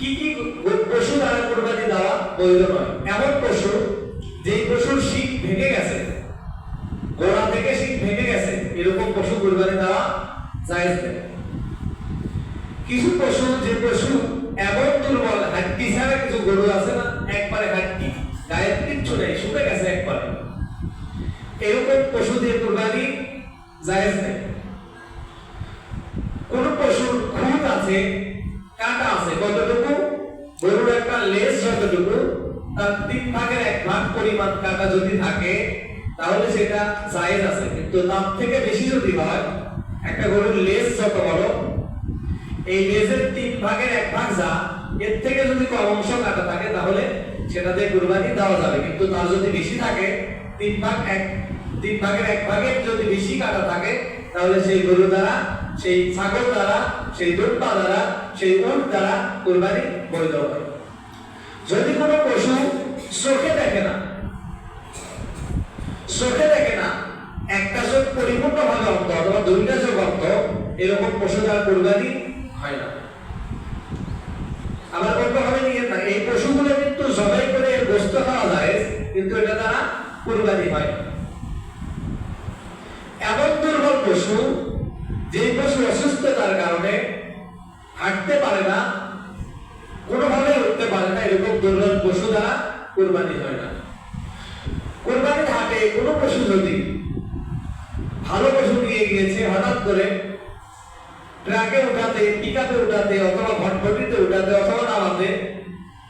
কি কি পশু দ্বারা কুরবানি দেওয়া বৈধ নয়? এমন পশু যে পশুর শিং ভেঙে গেছে, গোড়া থেকে শিং ভেঙে গেছে, এরকম পশু কুরবানি দেওয়া জায়েজ নেই। কিছু পশু, যে পশু এমন দুর্বল, হাড্ডি ছাড়া কিছু গরু আছে না, একবারে হাড্ডি, গায়ের কিচ্ছু নেই, শুকে গেছে একবারে, এরকম পশু দিয়ে কুরবানি জায়েজ নেই। কোন পশুর খুঁত আছে, কাঁটা আছে, কতটুকু? গরুর একটা লেজ যতটুকু, তার 3/1 পরিমাণ কাঁটা যদি থাকে তাহলে সেটা জায়েজ আছে। কিন্তু তার থেকে বেশি যদি হয়, একটা গরুর লেজ যত বড়, এই লেজের 3/1 যা, এর থেকে যদি কম অংশ কাটা থাকে তাহলে সেটাতে কুরবানি দেওয়া যাবে। কিন্তু তার যদি বেশি থাকে, 3/1 যদি বেশি কাটা থাকে, তাহলে সেই গরু দ্বারা, সেই ছাগল দ্বারা, সেই দুম্বা দ্বারা, সেই উট দ্বারা কুরবানি বৈধ হয়। যদি কোনো পশু চোখে দেখে না, একটা চোখ পরিপূর্ণভাবে অন্ধ অথবা দুইটা চোখ অন্ধ, এরকম পশু দ্বারা কুরবানি হয় না। আবার অন্যভাবে নিয়ে না, এই পশুগুলো কিন্তু জবাই করে গোশত খাওয়া যায়, কিন্তু এটা দ্বারা কুরবানি হয়। এমন দুর্বল পশু, যে পশু অসুস্থতার কারণে হাঁটতে পারে না, কোনোভাবে উঠতে পারে না, এরকম দুর্বল পশু দ্বারা কুরবানি হয় না। কুরবানির হাটে কোনো পশু যদি ভালো পশু নিয়ে গিয়েছে, হঠাৎ করে ট্রাকে উঠাতে, পিকআপে উঠাতে, অথবা ভটভটিতে উঠাতে, অথবা নামাতে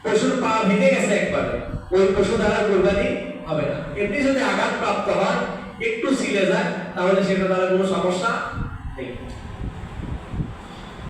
পশুর পা ভেঙে গেছে একবারে, ওই পশু দ্বারা কুরবানি হবে না। এমনি যদি আঘাত প্রাপ্ত হয়, একটু ছিলে যায়, তাহলে সেটা দ্বারা কোনো সমস্যা নেই।